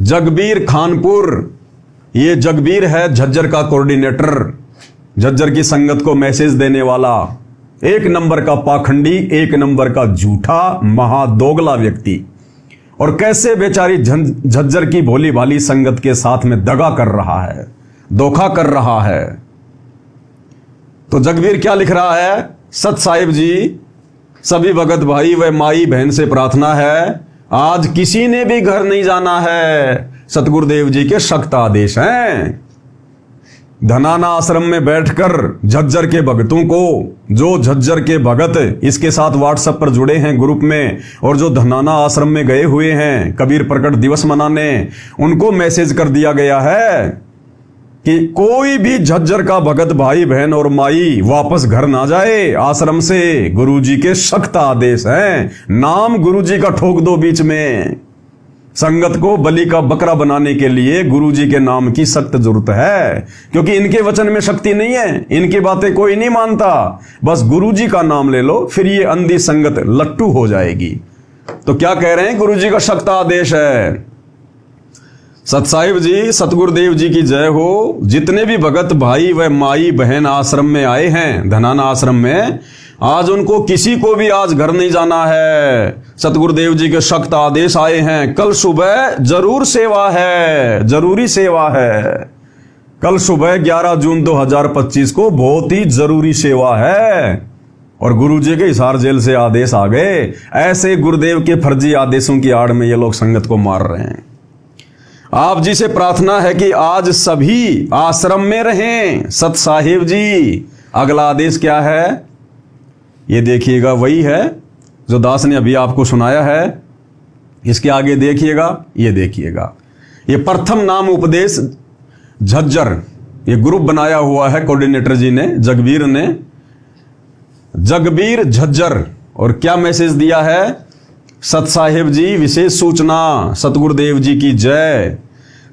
जगबीर खानपुर, ये जगबीर है झज्जर का कोऑर्डिनेटर, झज्जर की संगत को मैसेज देने वाला, एक नंबर का पाखंडी, एक नंबर का झूठा महादोगला व्यक्ति। और कैसे बेचारी झज्जर की भोली भाली संगत के साथ में दगा कर रहा है, धोखा कर रहा है। तो जगबीर क्या लिख रहा है? सत साहिब जी, सभी भगत भाई व माई बहन से प्रार्थना है, आज किसी ने भी घर नहीं जाना है, सतगुरुदेव जी के सख्त आदेश हैं। धनाना आश्रम में बैठकर झज्जर के भगतों को, जो झज्जर के भगत इसके साथ व्हाट्सएप पर जुड़े हैं ग्रुप में, और जो धनाना आश्रम में गए हुए हैं कबीर प्रकट दिवस मनाने, उनको मैसेज कर दिया गया है कि कोई भी झज्जर का भगत भाई बहन और माई वापस घर ना जाए आश्रम से, गुरुजी के सख्त आदेश हैं। नाम गुरुजी का ठोक दो बीच में। संगत को बलि का बकरा बनाने के लिए गुरुजी के नाम की सख्त जरूरत है, क्योंकि इनके वचन में शक्ति नहीं है, इनकी बातें कोई नहीं मानता। बस गुरुजी का नाम ले लो, फिर ये अंधी संगत लट्टू हो जाएगी। तो क्या कह रहे हैं? गुरुजी का सख्त आदेश है। सत साहिब जी, सतगुरुदेव जी की जय हो। जितने भी भगत भाई व माई बहन आश्रम में आए हैं, धनाना आश्रम में, आज उनको किसी को भी आज घर नहीं जाना है। सतगुरुदेव जी के सख्त आदेश आए हैं। कल सुबह जरूर सेवा है, जरूरी सेवा है। कल सुबह 11 जून 2025 को बहुत ही जरूरी सेवा है। और गुरुजी के हिसार जेल से आदेश आ गए। ऐसे गुरुदेव के फर्जी आदेशों की आड़ में ये लोग संगत को मार रहे हैं। आप जी से प्रार्थना है कि आज सभी आश्रम में रहें। सत साहिब जी, अगला आदेश क्या है? ये देखिएगा, वही है जो दास ने अभी आपको सुनाया है। इसके आगे देखिएगा, ये देखिएगा, ये प्रथम नाम उपदेश झज्जर, ये ग्रुप बनाया हुआ है कोऑर्डिनेटर जी ने, जगबीर ने, जगबीर झज्जर। और क्या मैसेज दिया है? सत साहिब जी, विशेष सूचना, सतगुरुदेव जी की जय।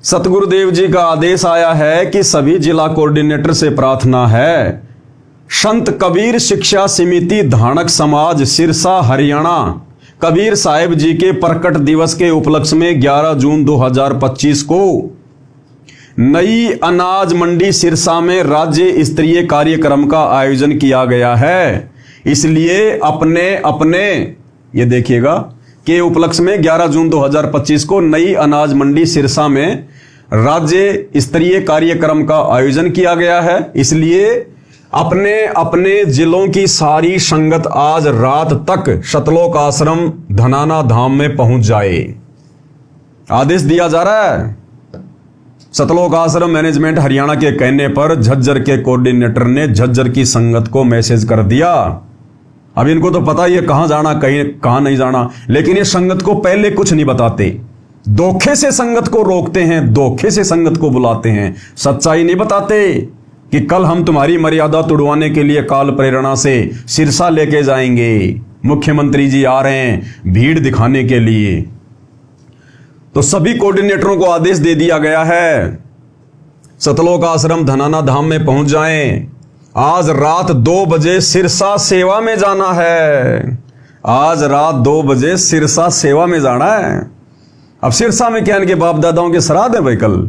सतगुरुदेव जी का आदेश आया है कि सभी जिला कोऑर्डिनेटर से प्रार्थना है, संत कबीर शिक्षा समिति धानक समाज सिरसा हरियाणा कबीर साहिब जी के प्रकट दिवस के उपलक्ष्य में 11 जून 2025 को नई अनाज मंडी सिरसा में राज्य स्तरीय कार्यक्रम का आयोजन किया गया है। इसलिए अपने अपने, ये देखिएगा, के उपलक्ष्य में 11 जून 2025 को नई अनाज मंडी सिरसा में राज्य स्तरीय कार्यक्रम का आयोजन किया गया है। इसलिए अपने अपने जिलों की सारी संगत आज रात तक सतलोक आश्रम धनाना धाम में पहुंच जाए। आदेश दिया जा रहा है। सतलोक आश्रम मैनेजमेंट हरियाणा के कहने पर झज्जर के कोऑर्डिनेटर ने झज्जर की संगत को मैसेज कर दिया। अब इनको तो पता ही है कहां जाना, कहीं कहां नहीं जाना, लेकिन ये संगत को पहले कुछ नहीं बताते। धोखे से संगत को रोकते हैं, धोखे से संगत को बुलाते हैं, सच्चाई नहीं बताते कि कल हम तुम्हारी मर्यादा तुड़वाने के लिए काल प्रेरणा से सिरसा लेके जाएंगे, मुख्यमंत्री जी आ रहे हैं भीड़ दिखाने के लिए। तो सभी कोऑर्डिनेटरों को आदेश दे दिया गया है, सतलोक आश्रम धनाना धाम में पहुंच जाएं। आज रात 2 बजे सिरसा सेवा में जाना है। आज रात 2 बजे सिरसा सेवा में जाना है। अब सिरसा में क्या इनके बाप दादाओं के श्राद्ध है भाई कल,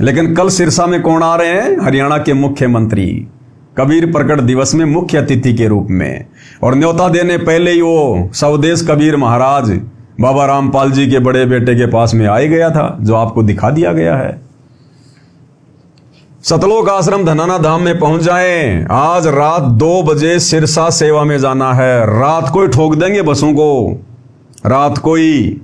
लेकिन कल सिरसा में कौन आ रहे हैं? हरियाणा के मुख्यमंत्री, कबीर प्रकट दिवस में मुख्य अतिथि के रूप में। और न्योता देने पहले ही वो स्वदेश कबीर महाराज बाबा रामपाल जी के बड़े बेटे के पास में आ गया था, जो आपको दिखा दिया गया है। सतलोक आश्रम धनाना धाम में पहुंच जाएं। आज रात 2 बजे सिरसा सेवा में जाना है। रात को ही ठोक देंगे बसों को, रात को ही।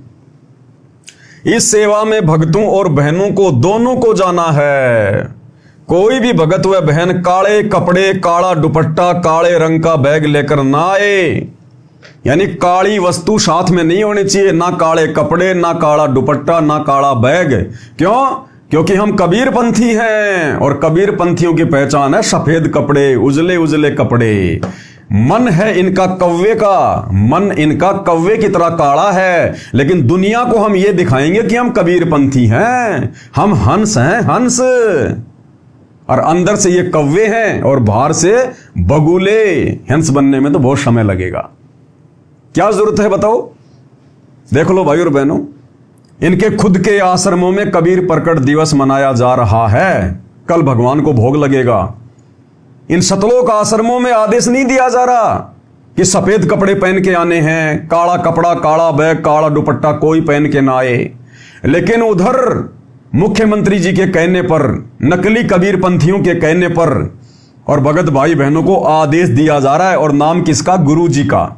इस सेवा में भक्तों और बहनों को दोनों को जाना है। कोई भी भगत व बहन काले कपड़े, काला दुपट्टा, काले रंग का बैग लेकर ना आए। यानी काली वस्तु साथ में नहीं होनी चाहिए, ना काले कपड़े, ना काला दुपट्टा, ना काला बैग। क्यों? क्योंकि हम कबीर पंथी हैं और कबीर पंथियों की पहचान है सफेद कपड़े, उजले उजले कपड़े। मन है इनका कौवे का, मन इनका कौवे की तरह काला है, लेकिन दुनिया को हम ये दिखाएंगे कि हम कबीर पंथी हैं, हम हंस हैं, हंस। और अंदर से ये कौवे हैं और बाहर से बगुले। हंस बनने में तो बहुत समय लगेगा। क्या जरूरत है बताओ? देख लो भाई और बहनों, इनके खुद के आश्रमों में कबीर प्रकट दिवस मनाया जा रहा है। कल भगवान को भोग लगेगा। इन सतलोक आश्रमों में आदेश नहीं दिया जा रहा कि सफेद कपड़े पहन के आने हैं, काला कपड़ा, काला बैग, काला दुपट्टा कोई पहन के ना आए। लेकिन उधर मुख्यमंत्री जी के कहने पर, नकली कबीर पंथियों के कहने पर और भगत भाई बहनों को आदेश दिया जा रहा है। और नाम किसका? गुरु जी का।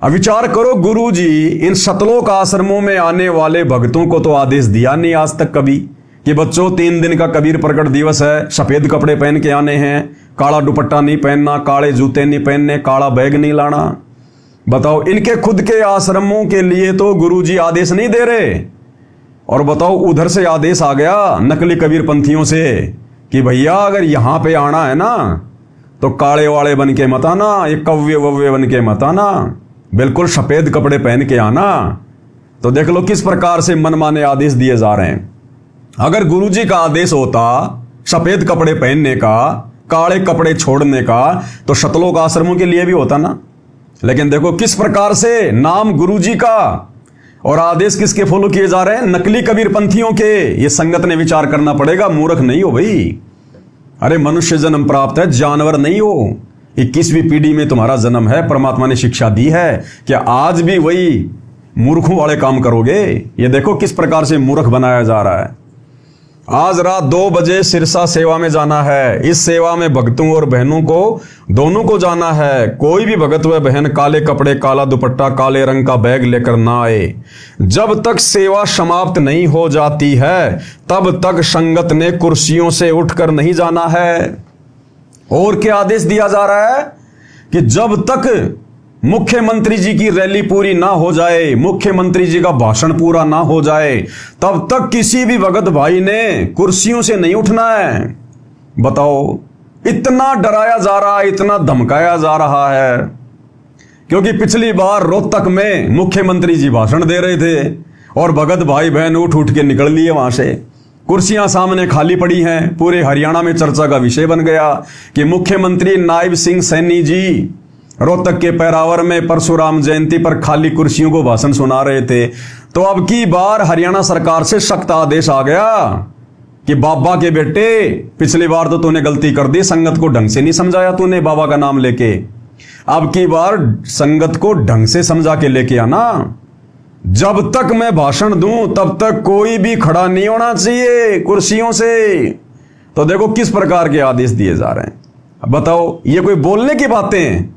अब विचार करो, गुरु जी इन सतलोक आश्रमों में आने वाले भक्तों को तो आदेश दिया नहीं आज तक कभी कि बच्चों 3 दिन का कबीर प्रकट दिवस है, सफेद कपड़े पहन के आने हैं, काला दुपट्टा नहीं पहनना, काले जूते नहीं पहनने, काला बैग नहीं लाना। बताओ, इनके खुद के आश्रमों के लिए तो गुरुजी आदेश नहीं दे रहे। और बताओ, उधर से आदेश आ गया नकली कबीर पंथियों से कि भैया अगर यहां पे आना है ना तो काले वाले बन के मत आना, ये कव्वे वव्वे बन के मत आना, बिल्कुल सफेद कपड़े पहन के आना। तो देख लो किस प्रकार से मनमाने आदेश दिए जा रहे हैं। अगर गुरुजी का आदेश होता सफेद कपड़े पहनने का, काले कपड़े छोड़ने का, तो सतलोक आश्रमों के लिए भी होता ना। लेकिन देखो किस प्रकार से नाम गुरुजी का और आदेश किसके फॉलो किए जा रहे हैं? नकली कबीर पंथियों के। ये संगत ने विचार करना पड़ेगा। मूर्ख नहीं हो भाई। अरे मनुष्य जन्म प्राप्त है, जानवर नहीं हो। 21वीं पीढ़ी में तुम्हारा जन्म है, परमात्मा ने शिक्षा दी है। क्या आज भी वही मूर्खों वाले काम करोगे? ये देखो किस प्रकार से मूर्ख बनाया जा रहा है। आज रात 2 बजे सिरसा सेवा में जाना है। इस सेवा में भक्तों और बहनों को दोनों को जाना है। कोई भी भगत व बहन काले कपड़े, काला दुपट्टा, काले रंग का बैग लेकर ना आए। जब तक सेवा समाप्त नहीं हो जाती है तब तक संगत ने कुर्सियों से उठकर नहीं जाना है। और क्या आदेश दिया जा रहा है कि जब तक मुख्यमंत्री जी की रैली पूरी ना हो जाए, मुख्यमंत्री जी का भाषण पूरा ना हो जाए, तब तक किसी भी भगत भाई ने कुर्सियों से नहीं उठना है। बताओ, इतना डराया जा रहा है, इतना धमकाया जा रहा है। क्योंकि पिछली बार रोहतक में मुख्यमंत्री जी भाषण दे रहे थे और भगत भाई बहन उठ उठ के निकल लिए वहां से। कुर्सियां सामने खाली पड़ी हैं। पूरे हरियाणा में चर्चा का विषय बन गया कि मुख्यमंत्री नायब सिंह सैनी जी रोहतक के पैरावर में परशुराम जयंती पर खाली कुर्सियों को भाषण सुना रहे थे। तो अब की बार हरियाणा सरकार से सख्त आदेश आ गया कि बाबा के बेटे, पिछली बार तो तूने गलती कर दी, संगत को ढंग से नहीं समझाया तूने बाबा का नाम लेके। अब की बार संगत को ढंग से समझा के लेके आना। जब तक मैं भाषण दूं तब तक कोई भी खड़ा नहीं होना चाहिए कुर्सियों से। तो देखो किस प्रकार के आदेश दिए जा रहे हैं। अब बताओ, ये कोई बोलने की बातें हैं?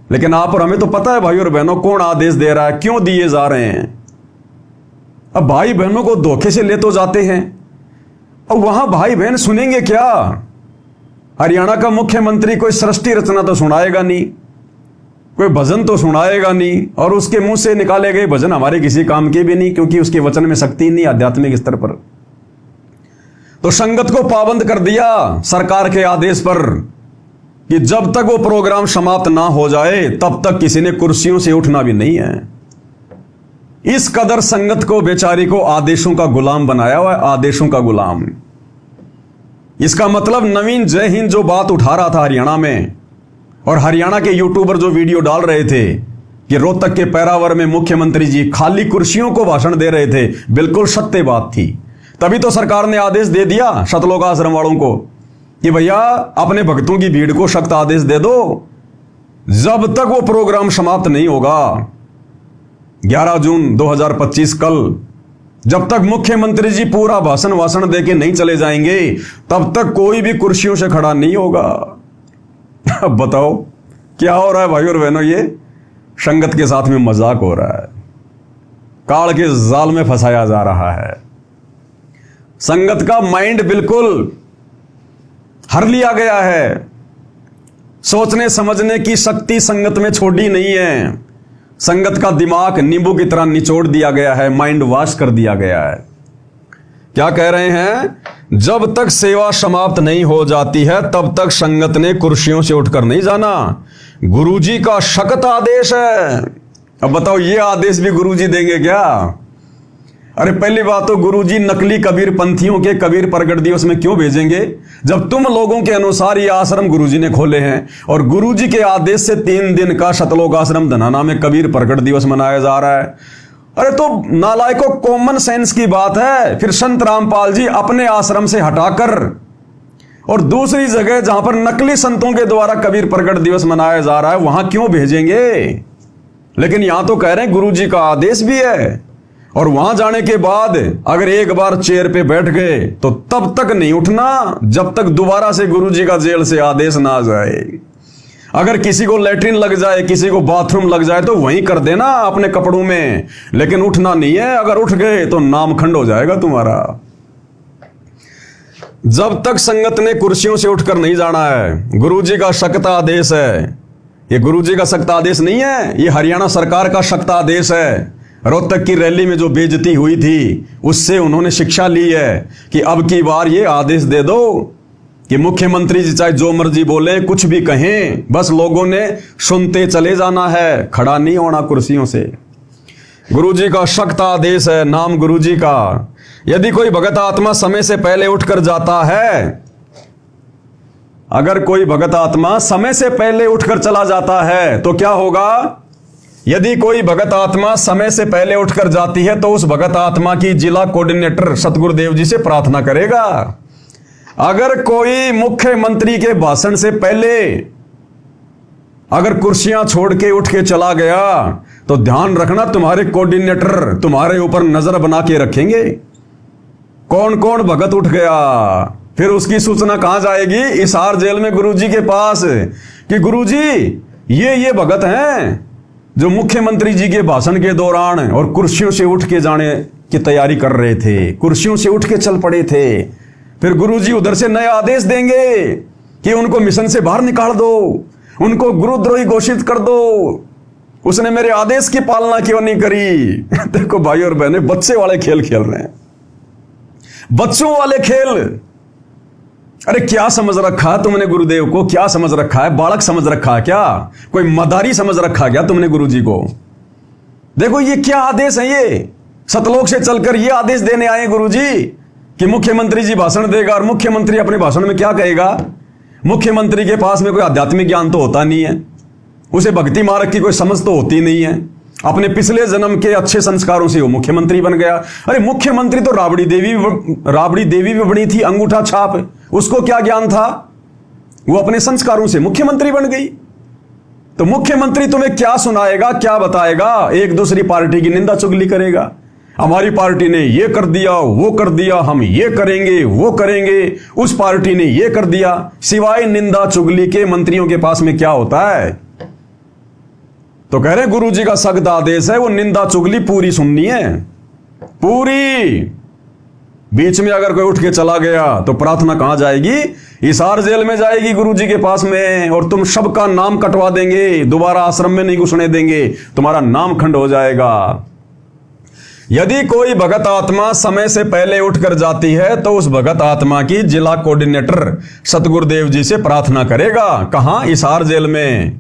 लेकिन आप और हमें तो पता है भाई और बहनों कौन आदेश दे रहा है, क्यों दिए जा रहे हैं। अब भाई बहनों को धोखे से ले तो जाते हैं, अब वहां भाई बहन सुनेंगे क्या? हरियाणा का मुख्यमंत्री कोई सृष्टि रचना तो सुनाएगा नहीं, कोई भजन तो सुनाएगा नहीं, और उसके मुंह से निकाले गए भजन हमारे किसी काम के भी नहीं, क्योंकि उसके वचन में शक्ति नहीं आध्यात्मिक स्तर पर। तो संगत को पाबंद कर दिया सरकार के आदेश पर कि जब तक वो प्रोग्राम समाप्त ना हो जाए तब तक किसी ने कुर्सियों से उठना भी नहीं है। इस कदर संगत को, बेचारी को आदेशों का गुलाम बनाया हुआ है, आदेशों का गुलाम। इसका मतलब नवीन जय हिंद जो बात उठा रहा था हरियाणा में, और हरियाणा के यूट्यूबर जो वीडियो डाल रहे थे कि रोहतक के पैरावर में मुख्यमंत्री जी खाली कुर्सियों को भाषण दे रहे थे, बिल्कुल सत्य बात थी। तभी तो सरकार ने आदेश दे दिया सतलोक आश्रम वालों को कि भैया अपने भक्तों की भीड़ को सख्त आदेश दे दो, जब तक वो प्रोग्राम समाप्त नहीं होगा 11 जून 2025 कल, जब तक मुख्यमंत्री जी पूरा भाषण दे के नहीं चले जाएंगे तब तक कोई भी कुर्सियों से खड़ा नहीं होगा। अब बताओ क्या हो रहा है भाई और बहनों? ये संगत के साथ में मजाक हो रहा है, काल के जाल में फंसाया जा रहा है। संगत का माइंड बिल्कुल हर लिया गया है। सोचने समझने की शक्ति संगत में छोड़ी नहीं है। संगत का दिमाग नींबू की तरह निचोड़ दिया गया है, माइंड वॉश कर दिया गया है। क्या कह रहे हैं? जब तक सेवा समाप्त नहीं हो जाती है तब तक संगत ने कुर्सियों से उठकर नहीं जाना। गुरुजी का सख्त आदेश है। अब बताओ, ये आदेश भी गुरुजी देंगे क्या? अरे पहली बात तो गुरुजी नकली कबीर पंथियों के कबीर प्रगट दिवस में क्यों भेजेंगे, जब तुम लोगों के अनुसार ये आश्रम गुरुजी ने खोले हैं और गुरुजी के आदेश से 3 दिन का सतलोक आश्रम धनाना में कबीर प्रगट दिवस मनाया जा रहा है। अरे तो नालायकों, कॉमन सेंस की बात है। फिर संत रामपाल जी अपने आश्रम से हटाकर और दूसरी जगह जहां पर नकली संतों के द्वारा कबीर प्रकट दिवस मनाया जा रहा है वहां क्यों भेजेंगे? लेकिन यहां तो कह रहे हैं गुरु जी का आदेश भी है, और वहां जाने के बाद अगर एक बार चेयर पे बैठ गए तो तब तक नहीं उठना जब तक दोबारा से गुरु जी का जेल से आदेश ना आ जाए। अगर किसी को लेटरिन लग जाए, किसी को बाथरूम लग जाए तो वहीं कर देना अपने कपड़ों में, लेकिन उठना नहीं है। अगर उठ गए तो नामखंड हो जाएगा तुम्हारा। जब तक संगत ने कुर्सियों से उठकर नहीं जाना है, गुरुजी का सख्त आदेश है। ये गुरुजी का सख्त आदेश नहीं है, ये हरियाणा सरकार का सख्त आदेश है। रोहतक की रैली में जो बेइज्जती हुई थी उससे उन्होंने शिक्षा ली है कि अब की बार ये आदेश दे दो कि मुख्यमंत्री जी चाहे जो मर्जी बोले, कुछ भी कहें, बस लोगों ने सुनते चले जाना है, खड़ा नहीं होना कुर्सियों से। गुरुजी का सख्त आदेश है, नाम गुरुजी का। यदि कोई भगत आत्मा समय से पहले उठकर जाता है, अगर कोई भगत आत्मा समय से पहले उठकर चला जाता है तो क्या होगा? यदि कोई भगत आत्मा समय से पहले उठकर जाती है तो उस भगत आत्मा की जिला कोऑर्डिनेटर सतगुरुदेव जी से प्रार्थना करेगा। अगर कोई मुख्यमंत्री के भाषण से पहले अगर कुर्सियां छोड़ के उठ के चला गया तो ध्यान रखना, तुम्हारे कोऑर्डिनेटर तुम्हारे ऊपर नजर बना के रखेंगे। कौन कौन भगत उठ गया, फिर उसकी सूचना कहां जाएगी? हिसार जेल में गुरुजी के पास कि गुरुजी ये भगत हैं जो मुख्यमंत्री जी के भाषण के दौरान और कुर्सियों से उठ के जाने की तैयारी कर रहे थे, कुर्सियों से उठ के चल पड़े थे। फिर गुरुजी उधर से नया आदेश देंगे कि उनको मिशन से बाहर निकाल दो, उनको गुरुद्रोही घोषित कर दो, उसने मेरे आदेश की पालना क्यों नहीं करी? देखो भाई और बहने, बच्चे वाले खेल खेल रहे हैं, बच्चों वाले खेल। अरे क्या समझ रखा है तुमने गुरुदेव को? क्या समझ रखा है? बालक समझ रखा है क्या? कोई मदारी समझ रखा क्या तुमने गुरुजी को? देखो ये क्या आदेश है, ये सतलोक से चलकर ये आदेश देने आए गुरुजी कि मुख्यमंत्री जी भाषण देगा, और मुख्यमंत्री अपने भाषण में क्या कहेगा? मुख्यमंत्री के पास में कोई आध्यात्मिक ज्ञान तो होता नहीं है, उसे भक्ति मार्ग की कोई समझ तो होती नहीं है, अपने पिछले जन्म के अच्छे संस्कारों से वो मुख्यमंत्री बन गया। अरे मुख्यमंत्री तो राबड़ी देवी भी बनी थी, अंगूठा छाप, उसको क्या ज्ञान था? वो अपने संस्कारों से मुख्यमंत्री बन गई। तो मुख्यमंत्री तुम्हें क्या सुनाएगा, क्या बताएगा? एक दूसरी पार्टी की निंदा चुगली करेगा। हमारी पार्टी ने ये कर दिया, वो कर दिया, हम ये करेंगे, वो करेंगे, उस पार्टी ने ये कर दिया। सिवाय निंदा चुगली के मंत्रियों के पास में क्या होता है? तो कह रहे गुरुजी का सख्त आदेश है, वो निंदा चुगली पूरी सुननी है, पूरी। बीच में अगर कोई उठ के चला गया तो प्रार्थना कहां जाएगी? हिसार जेल में जाएगी गुरुजी के पास में, और तुम सबका नाम कटवा देंगे, दोबारा आश्रम में नहीं घुसने देंगे, तुम्हारा नाम खंड हो जाएगा। यदि कोई भगत आत्मा समय से पहले उठकर जाती है तो उस भगत आत्मा की जिला कोऑर्डिनेटर सतगुरुदेव जी से प्रार्थना करेगा। कहां? हिसार जेल में।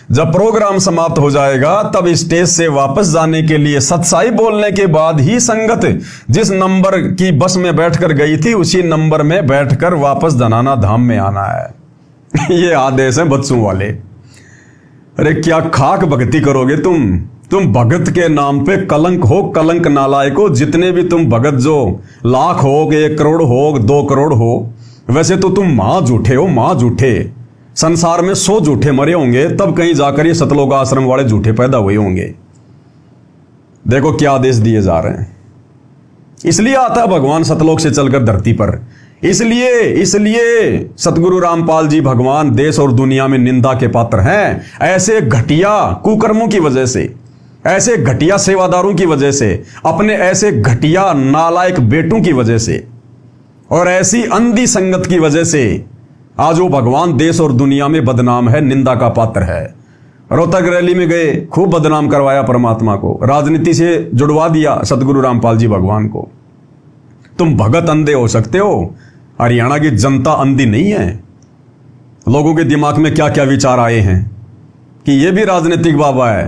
जब प्रोग्राम समाप्त हो जाएगा तब स्टेज से वापस जाने के लिए सत्साई बोलने के बाद ही संगत जिस नंबर की बस में बैठकर गई थी उसी नंबर में बैठकर वापस धनाना धाम में आना है। ये आदेश है बच्चों वाले। अरे क्या खाक भक्ति करोगे तुम भगत के नाम पे कलंक हो, कलंक नालायक हो। जितने भी तुम भगत, जो लाख हो, 1 करोड़ हो, 2 करोड़ हो, वैसे तो तुम मां झूठे हो, मां झूठे। संसार में 100 झूठे मरे होंगे तब कहीं जाकर ये सतलोक आश्रम वाले झूठे पैदा हुए होंगे। देखो क्या आदेश दिए जा रहे हैं। इसलिए आता है भगवान सतलोक से चलकर धरती पर। इसलिए सतगुरु रामपाल जी भगवान देश और दुनिया में निंदा के पात्र हैं। ऐसे घटिया कुकर्मों की वजह से, ऐसे घटिया सेवादारों की वजह से, अपने ऐसे घटिया नालायक बेटों की वजह से और ऐसी अंधी संगत की वजह से आज वो भगवान देश और दुनिया में बदनाम है, निंदा का पात्र है। रोहतक रैली में गए, खूब बदनाम करवाया परमात्मा को, राजनीति से जुड़वा दिया सतगुरु रामपाल जी भगवान को। तुम भगत अंधे हो सकते हो, हरियाणा की जनता अंधी नहीं है। लोगों के दिमाग में क्या क्या विचार आए हैं कि ये भी राजनीतिक बाबा है।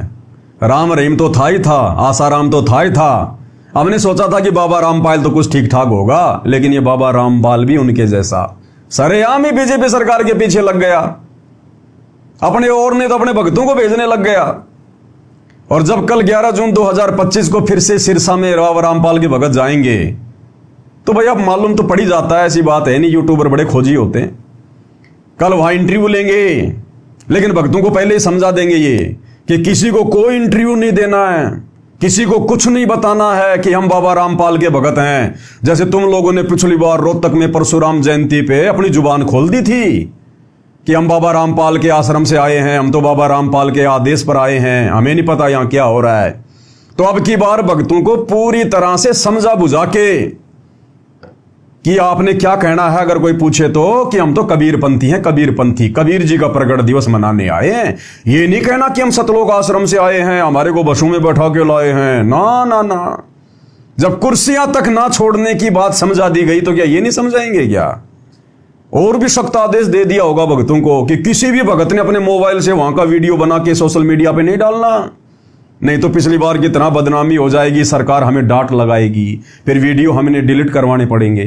राम रहीम तो था ही था, आसाराम तो था ही था। हमने सोचा था कि बाबा रामपाल तो कुछ ठीक ठाक होगा, लेकिन ये बाबा रामपाल भी उनके जैसा सरेआम ही बीजेपी सरकार के पीछे लग गया। अपने और ने तो अपने भक्तों को भेजने लग गया। और जब कल 11 जून 2025 को फिर से सिरसा में बाबा रामपाल के भगत जाएंगे तो भाई अब मालूम तो पड़ ही जाता है, ऐसी बात है नहीं, यूट्यूबर बड़े खोजी होते हैं। कल वहां इंटरव्यू लेंगे, लेकिन भक्तों को पहले ही समझा देंगे ये कि किसी को कोई इंटरव्यू नहीं देना है, किसी को कुछ नहीं बताना है कि हम बाबा रामपाल के भगत हैं। जैसे तुम लोगों ने पिछली बार रोहतक में परशुराम जयंती पे अपनी जुबान खोल दी थी कि हम बाबा रामपाल के आश्रम से आए हैं, हम तो बाबा रामपाल के आदेश पर आए हैं, हमें नहीं पता यहां क्या हो रहा है। तो अब की बार भक्तों को पूरी तरह से समझा बुझा के कि आपने क्या कहना है, अगर कोई पूछे तो कि हम तो कबीरपंथी हैं, कबीरपंथी, कबीर जी का प्रगट दिवस मनाने आए हैं। ये नहीं कहना कि हम सतलोक आश्रम से आए हैं, हमारे को बसों में बैठा के लाए हैं, ना ना ना। जब कुर्सियां तक ना छोड़ने की बात समझा दी गई तो क्या ये नहीं समझाएंगे क्या? और भी सख्त आदेश दे दिया होगा भक्तों को कि किसी भी भगत ने अपने मोबाइल से वहां का वीडियो बना के सोशल मीडिया पे नहीं डालना, नहीं तो पिछली बार की तरह बदनामी हो जाएगी, सरकार हमें डांट लगाएगी, फिर वीडियो हमें डिलीट करवाने पड़ेंगे।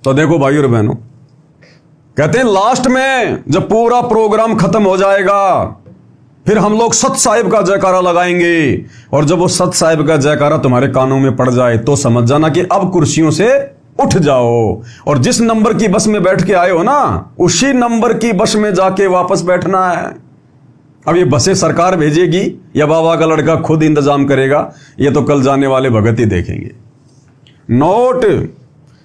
तो देखो भाई और बहनों, कहते हैं लास्ट में जब पूरा प्रोग्राम खत्म हो जाएगा फिर हम लोग सत साहिब का जयकारा लगाएंगे, और जब वो सत साहिब का जयकारा तुम्हारे कानों में पड़ जाए तो समझ जाना कि अब कुर्सियों से उठ जाओ, और जिस नंबर की बस में बैठ के आए हो ना उसी नंबर की बस में जाके वापस बैठना है। अब ये बसें सरकार भेजेगी या बाबा का लड़का खुद इंतजाम करेगा, ये तो कल जाने वाले भगत ही देखेंगे। नोट,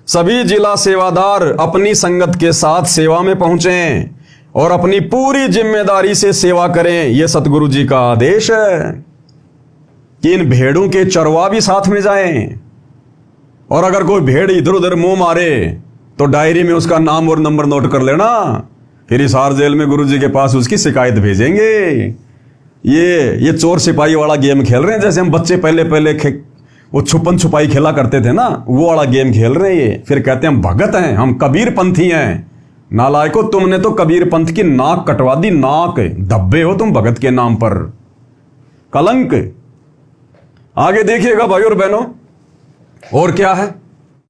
सभी जिला सेवादार अपनी संगत के साथ सेवा में पहुंचें और अपनी पूरी जिम्मेदारी से सेवा करें, यह सतगुरु जी का आदेश है कि इन भेड़ों के चरवा भी साथ में जाएं, और अगर कोई भेड़ इधर उधर मुंह मारे तो डायरी में उसका नाम और नंबर नोट कर लेना, फिर हिसार जेल में गुरु जी के पास उसकी शिकायत भेजेंगे। ये चोर सिपाही वाला गेम खेल रहे हैं, जैसे हम बच्चे पहले वो छुपन छुपाई खेला करते थे ना, वो वाला गेम खेल रहे हैं ये। फिर कहते हैं हम भगत हैं, हम कबीर पंथी हैं। नालायको, तुमने तो कबीर पंथ की नाक कटवा दी, नाक, धब्बे हो तुम भगत के नाम पर, कलंक। आगे देखिएगा भाई और बहनों, और क्या है।